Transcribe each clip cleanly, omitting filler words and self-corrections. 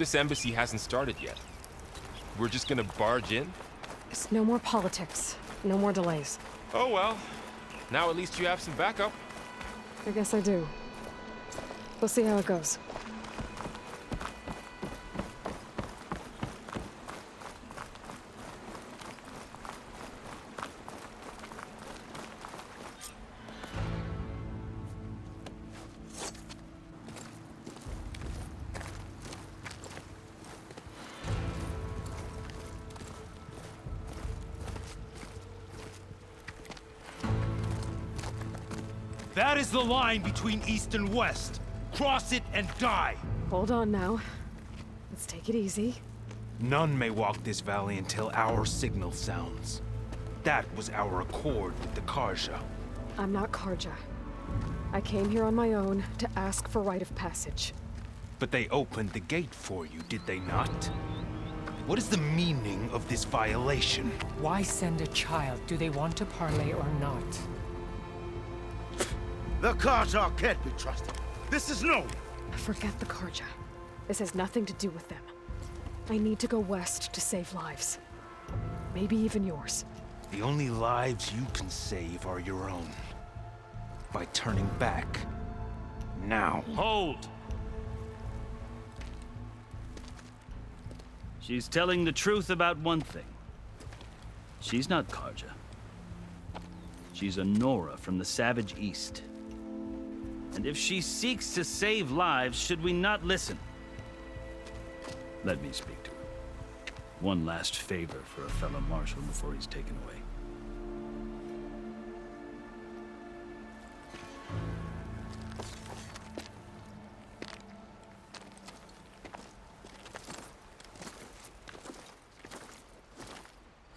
this embassy hasn't started yet. We're just gonna barge in? It's no more politics. No more delays. Oh well. Now at least you have some backup. I guess I do. We'll see how it goes. That is the line between East and West. Cross it and die. Hold on now. Let's take it easy. None may walk this valley until our signal sounds. That was our accord with the Karja. I'm not Karja. I came here on my own to ask for rite of passage. But they opened the gate for you, did they not? What is the meaning of this violation? Why send a child? Do they want to parley or not? The Karja can't be trusted. This is known. Forget the Karja. This has nothing to do with them. I need to go west to save lives. Maybe even yours. The only lives you can save are your own. By turning back. Now. Hold! She's telling the truth about one thing. She's not Karja. She's a Nora from the Savage East. And if she seeks to save lives, should we not listen? Let me speak to her. One last favor for a fellow marshal before he's taken away.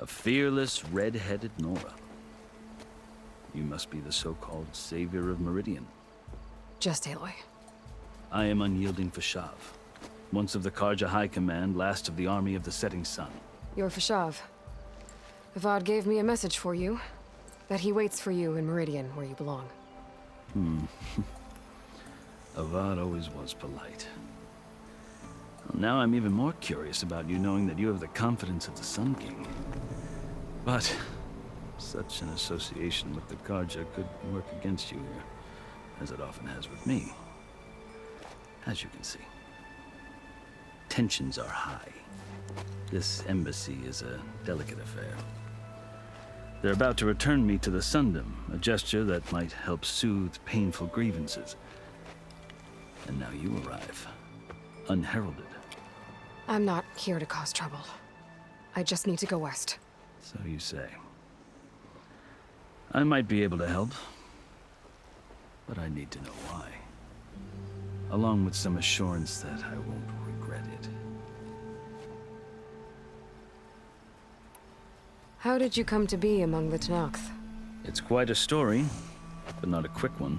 A fearless, red-headed Nora. You must be the so-called savior of Meridian. Just Aloy. I am unyielding Fashav, once of the Karja High Command, last of the army of the setting sun. You're Fashav. Avad gave me a message for you. That he waits for you in Meridian, where you belong. Avad always was polite. Well, now I'm even more curious about you knowing that you have the confidence of the Sun King. But such an association with the Karja could work against you here, as it often has with me. As you can see, tensions are high. This embassy is a delicate affair. They're about to return me to the Sundom, a gesture that might help soothe painful grievances. And now you arrive, unheralded. I'm not here to cause trouble. I just need to go west. So you say. I might be able to help, but I need to know why. Along with some assurance that I won't regret it. How did you come to be among the Tenakth? It's quite a story, but not a quick one.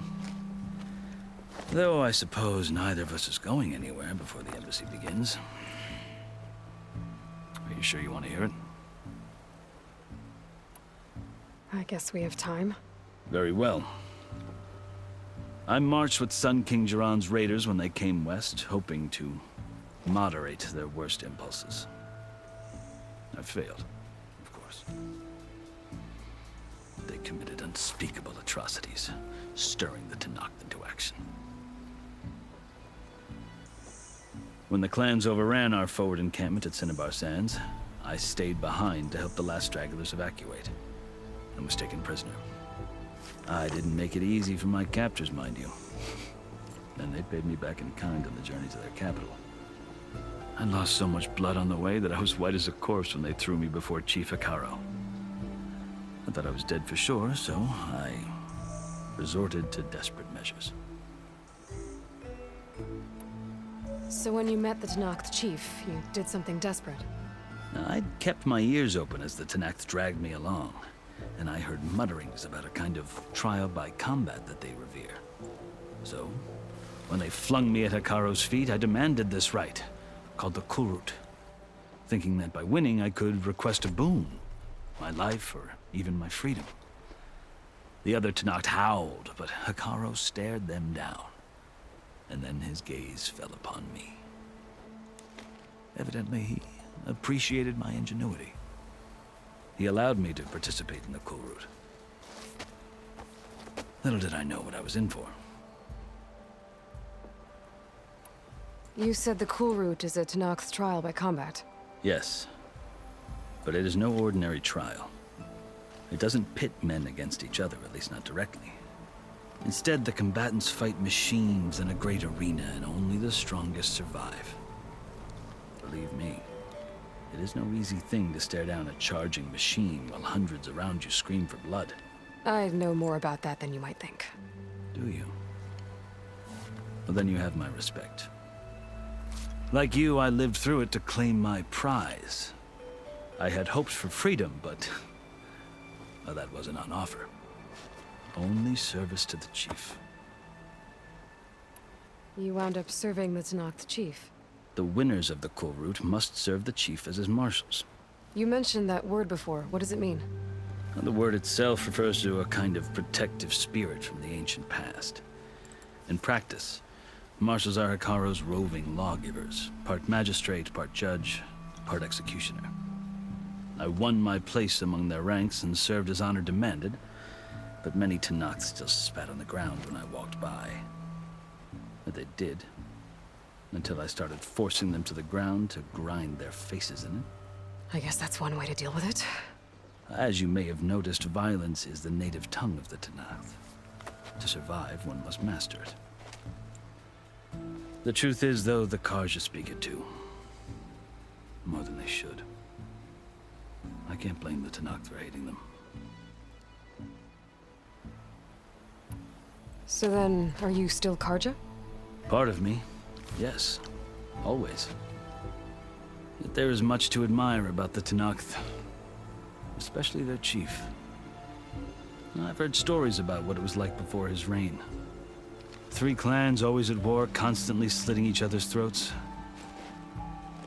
Though I suppose neither of us is going anywhere before the embassy begins. Are you sure you want to hear it? I guess we have time. Very well. I marched with Sun King Jiran's raiders when they came west, hoping to moderate their worst impulses. I failed, of course. They committed unspeakable atrocities, stirring the Tenakth into action. When the clans overran our forward encampment at Cinnabar Sands, I stayed behind to help the last stragglers evacuate, and was taken prisoner. I didn't make it easy for my captors, mind you. And they paid me back in kind on the journey to their capital. I lost so much blood on the way that I was white as a corpse when they threw me before Chief Hekaro. I thought I was dead for sure, so I resorted to desperate measures. So when you met the Tenakth chief, you did something desperate. Now, I'd kept my ears open as the Tenakth dragged me along, and I heard mutterings about a kind of trial by combat that they revere. So, when they flung me at Hekaro's feet, I demanded this rite, called the Kulrut, thinking that by winning I could request a boon, my life or even my freedom. The other Tenakth howled, but Hekaro stared them down, and then his gaze fell upon me. Evidently, he appreciated my ingenuity. He allowed me to participate in the cool route. Little did I know what I was in for. You said the cool route is a Tenakth's trial by combat. Yes, but it is no ordinary trial. It doesn't pit men against each other, at least not directly. Instead, the combatants fight machines in a great arena, and only the strongest survive. Believe me, it is no easy thing to stare down a charging machine while hundreds around you scream for blood. I know more about that than you might think. Do you? Well, then you have my respect. Like you, I lived through it to claim my prize. I had hoped for freedom, but well, that wasn't on offer. Only service to the chief. You wound up serving the Tenakth chief. The winners of the cool route must serve the chief as his marshals. You mentioned that word before. What does it mean? Well, the word itself refers to a kind of protective spirit from the ancient past. In practice, marshals are Hekarro's roving lawgivers, part magistrate, part judge, part executioner. I won my place among their ranks and served as honor demanded, but many Tenakths still spat on the ground when I walked by. But they did, until I started forcing them to the ground to grind their faces in it. I guess that's one way to deal with it. As you may have noticed, violence is the native tongue of the Tenakth. To survive, one must master it. The truth is, though, the Karja speak it too. More than they should. I can't blame the Tenakth for hating them. So then, are you still Karja? Part of me, yes. Always. Yet there is much to admire about the Tenakth. Especially their chief. I've heard stories about what it was like before his reign. 3 clans always at war, constantly slitting each other's throats.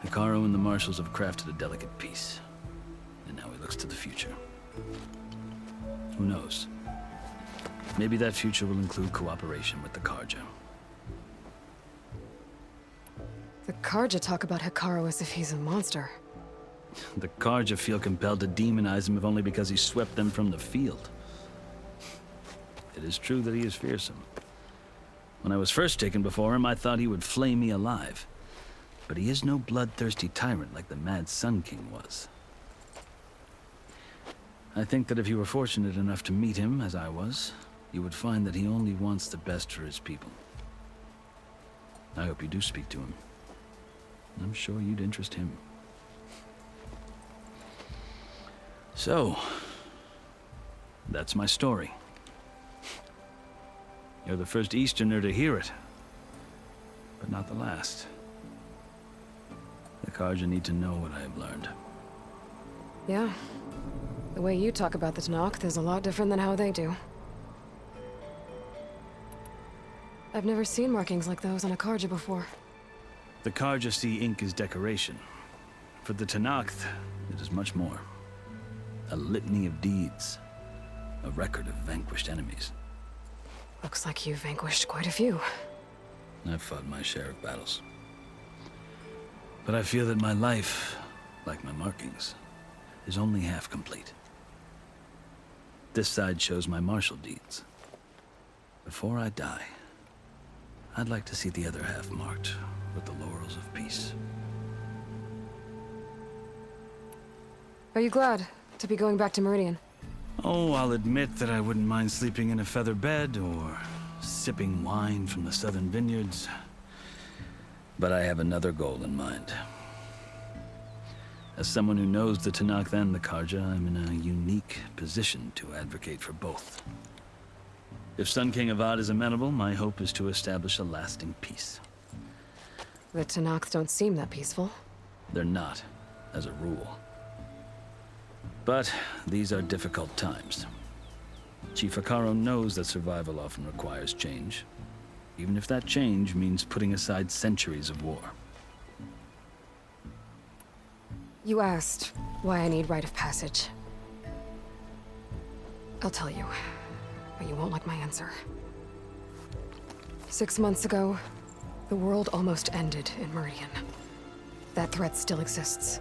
Hekarro and the marshals have crafted a delicate peace. And now he looks to the future. Who knows? Maybe that future will include cooperation with the Karja. The Karja talk about Hekarro as if he's a monster. The Karja feel compelled to demonize him if only because he swept them from the field. It is true that he is fearsome. When I was first taken before him, I thought he would flay me alive. But he is no bloodthirsty tyrant like the Mad Sun King was. I think that if you were fortunate enough to meet him, as I was, you would find that he only wants the best for his people. I hope you do speak to him. I'm sure you'd interest him. So, that's my story. You're the first Easterner to hear it, but not the last. The Karja need to know what I have learned. Yeah. The way you talk about the Tenakth is a lot different than how they do. I've never seen markings like those on a Karja before. The Karja see ink as decoration. For the Tenakth, it is much more. A litany of deeds. A record of vanquished enemies. Looks like you've vanquished quite a few. I've fought my share of battles. But I feel that my life, like my markings, is only half complete. This side shows my martial deeds. Before I die, I'd like to see the other half marked with the laurels of peace. Are you glad to be going back to Meridian? Oh, I'll admit that I wouldn't mind sleeping in a feather bed or sipping wine from the southern vineyards. But I have another goal in mind. As someone who knows the Tenakth and the Karja, I'm in a unique position to advocate for both. If Sun King Avad is amenable, my hope is to establish a lasting peace. The Tenakth don't seem that peaceful. They're not, as a rule. But these are difficult times. Chief Hekarro knows that survival often requires change, even if that change means putting aside centuries of war. You asked why I need rite of passage. I'll tell you, but you won't like my answer. 6 months ago, the world almost ended in Meridian. That threat still exists.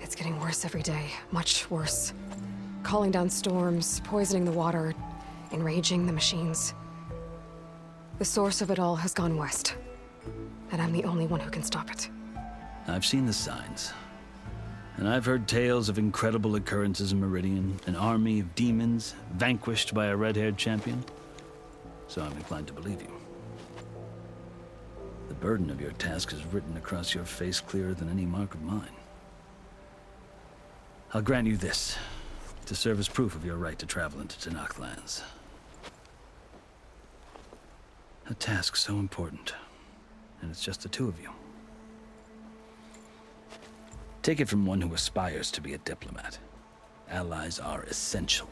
It's getting worse every day, much worse. Calling down storms, poisoning the water, enraging the machines. The source of it all has gone west, and I'm the only one who can stop it. I've seen the signs. And I've heard tales of incredible occurrences in Meridian, an army of demons vanquished by a red-haired champion. So I'm inclined to believe you. The burden of your task is written across your face clearer than any mark of mine. I'll grant you this, to serve as proof of your right to travel into Tenakth lands. A task so important, and it's just the two of you. Take it from one who aspires to be a diplomat. Allies are essential.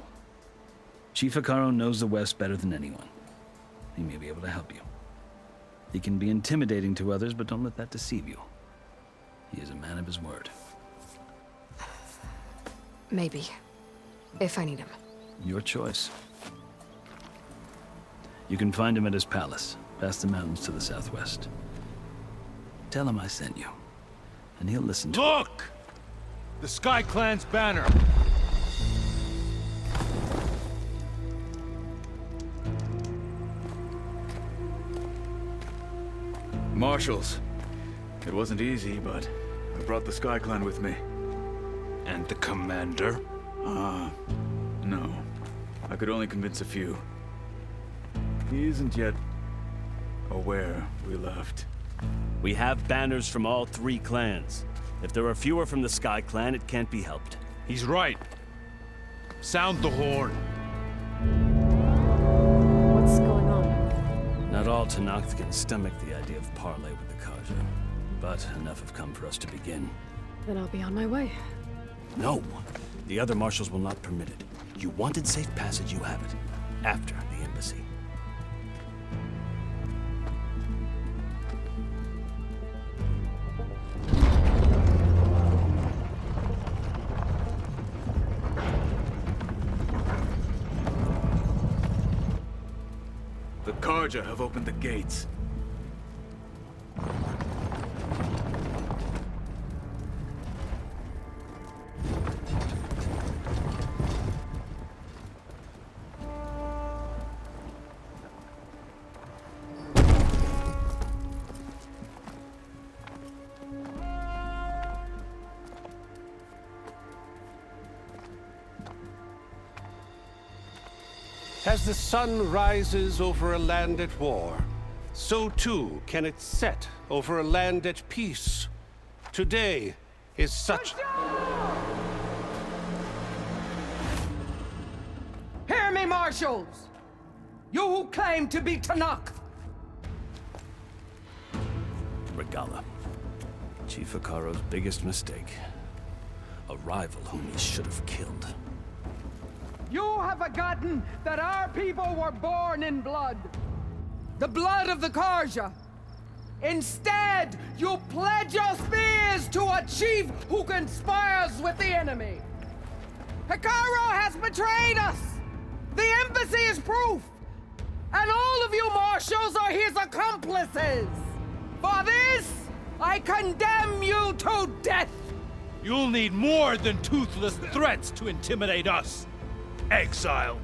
Chief Hekarro knows the West better than anyone. He may be able to help you. He can be intimidating to others, but don't let that deceive you. He is a man of his word. Maybe. If I need him. Your choice. You can find him at his palace, past the mountains to the southwest. Tell him I sent you, and he'll listen to Look! The Sky Clan's banner! Marshals. It wasn't easy, but I brought the Sky Clan with me. And the commander? No. I could only convince a few. He isn't yet aware we left. We have banners from all 3 clans. If there are fewer from the Sky Clan, it can't be helped. He's right. Sound the horn. What's going on? Not all Tenakth can stomach the idea of parley with the Karja, but enough have come for us to begin. Then I'll be on my way. No! The other marshals will not permit it. You wanted safe passage, you have it. After the embassy. The Karja have opened the gates. As the sun rises over a land at war, so too can it set over a land at peace. Today is such... Hear me, marshals! You who claim to be Tenakth! Regala. Chief Hekarro's biggest mistake. A rival whom he should have killed. You have forgotten that our people were born in blood. The blood of the Karja. Instead, you pledge your spears to a chief who conspires with the enemy. Hekarro has betrayed us. The embassy is proof. And all of you marshals are his accomplices. For this, I condemn you to death. You'll need more than toothless threats to intimidate us. Exile.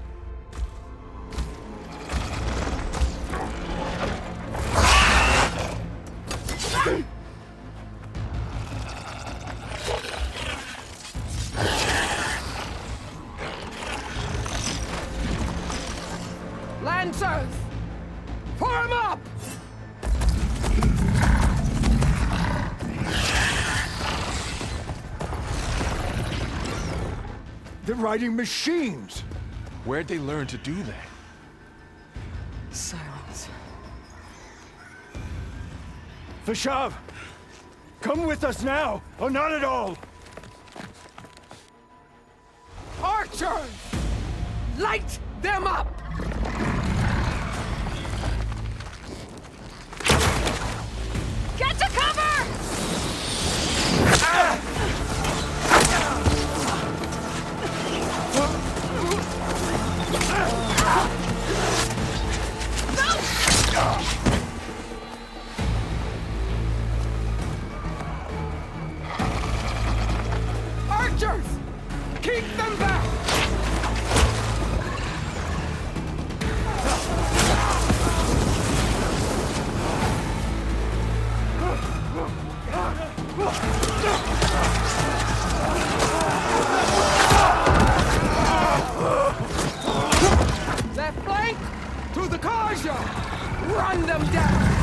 Lancers, form up! They're riding machines! Where'd they learn to do that? Silence. Vashav! Come with us now, or not at all! Archers! Light them up! Get to cover! Keep them back! Left flank! To the Karja! Run them down!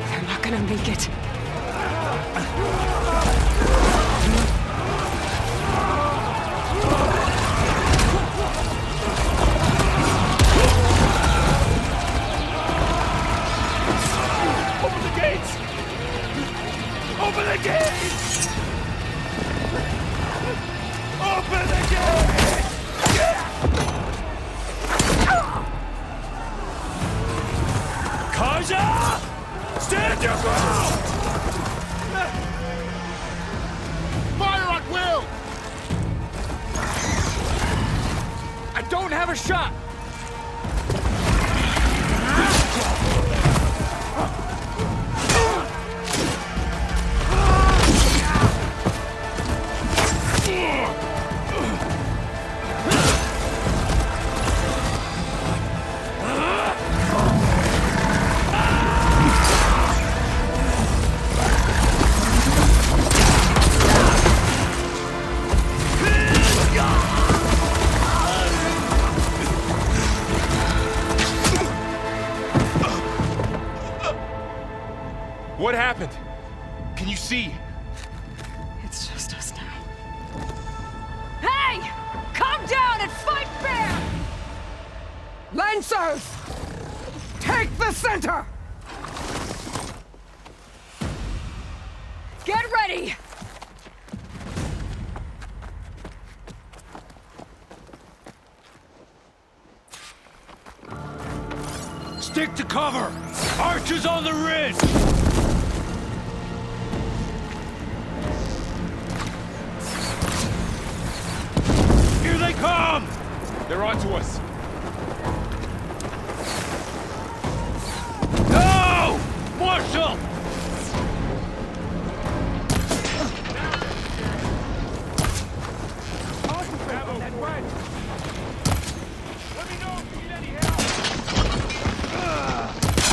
They're not gonna make it. Open the gates! Open the gates! Open the gates! Kaja! Stand your ground! Fire at will! I don't have a shot! What happened? Can you see? It's just us now. Hey! Come down and fight fair! Lancers! Take the center! Get ready! Stick to cover! Archers on the ridge! Here they come! They're onto us. No! Marshal!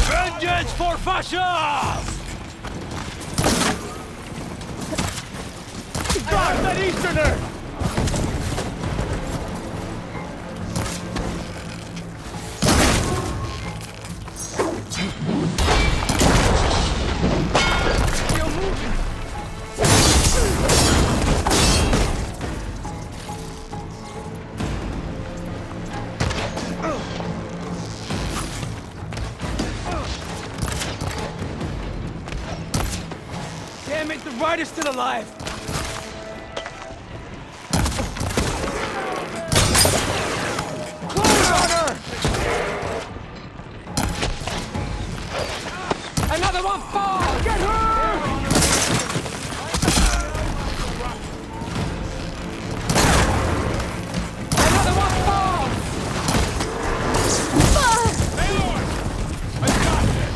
Vengeance for Fasha! Stop that Easterner! Damn it, the rider's still alive! Close on her! Another one falls! Get her! Another one falls! Aloy! I got this!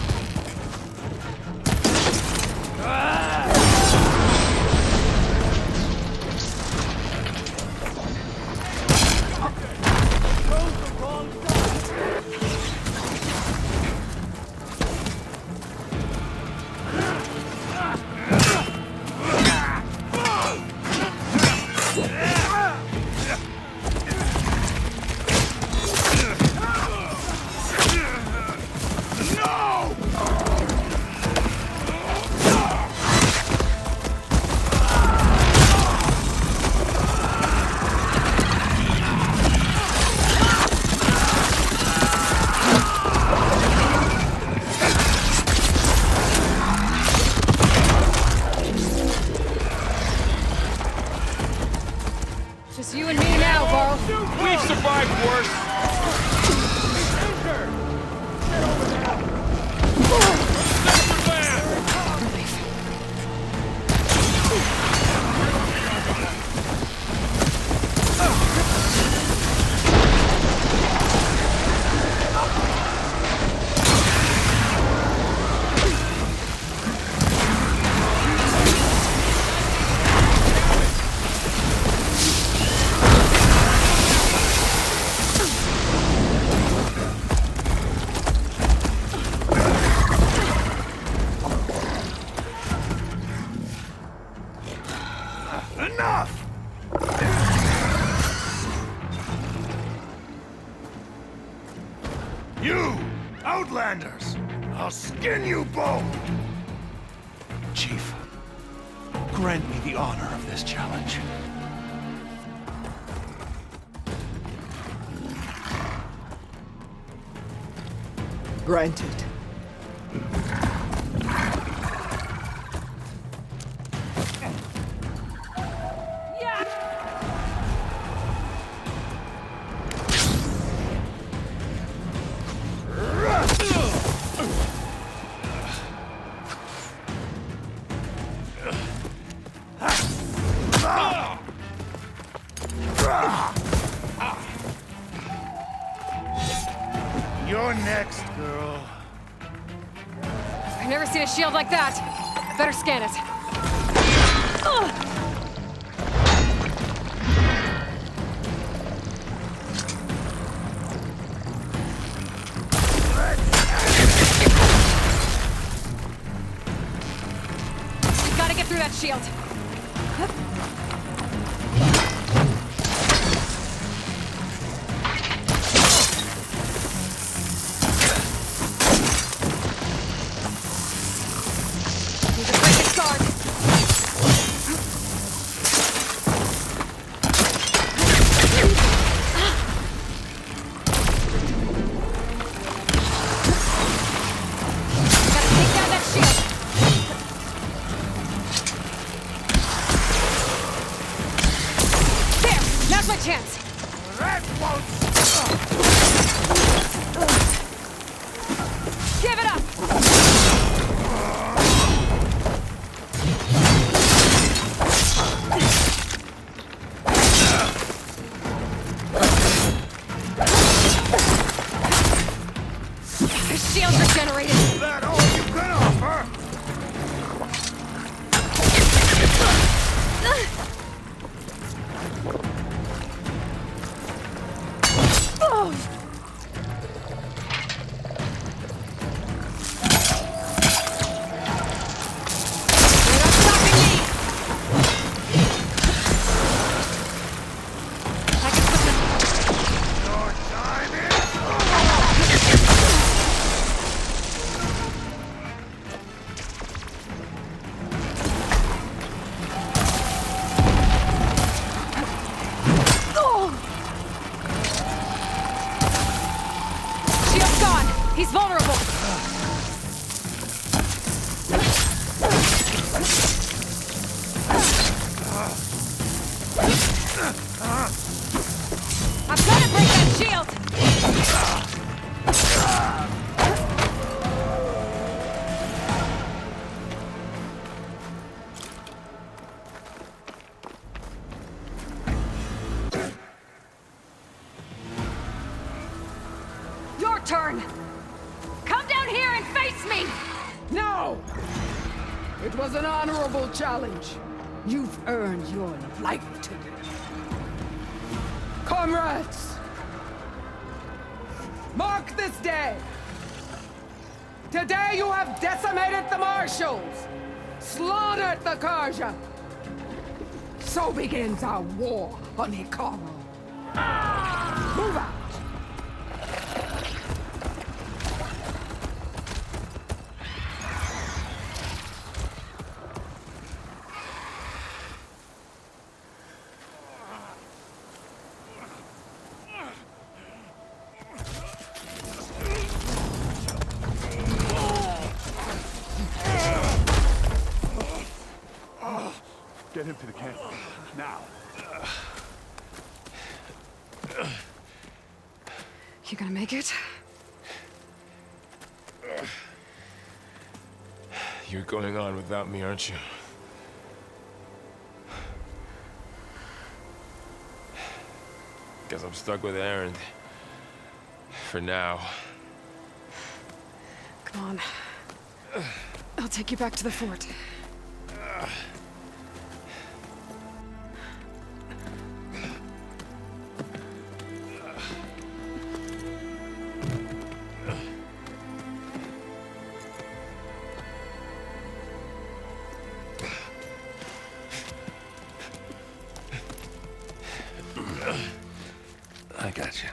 You! Outlanders! I'll skin you both! Chief, grant me the honor of this challenge. Granted. You're next, girl. I've never seen a shield like that. I better scan it. Ugh! Gotta get through that shield. Need to break this guard. Gotta take down that shield. There! Now's my chance! That won't... Give it up! The shield's regenerated! That all you can offer? Oh! You're not stopping me! I can put this... Your time is... Oh! Shield's gone! He's vulnerable! I'm trying to break that shield! Your turn! Come down here and face me! No! It was an honorable challenge. You've earned your life today. Comrades! Mark this day! Today you have decimated the Marshals! Slaughtered the Karja! So begins our war on Hikaru. Move out! Get him to the camp. Now. You gonna make it? You're going on without me, aren't you? Guess I'm stuck with Aaron. For now. Come on. I'll take you back to the fort. I got you.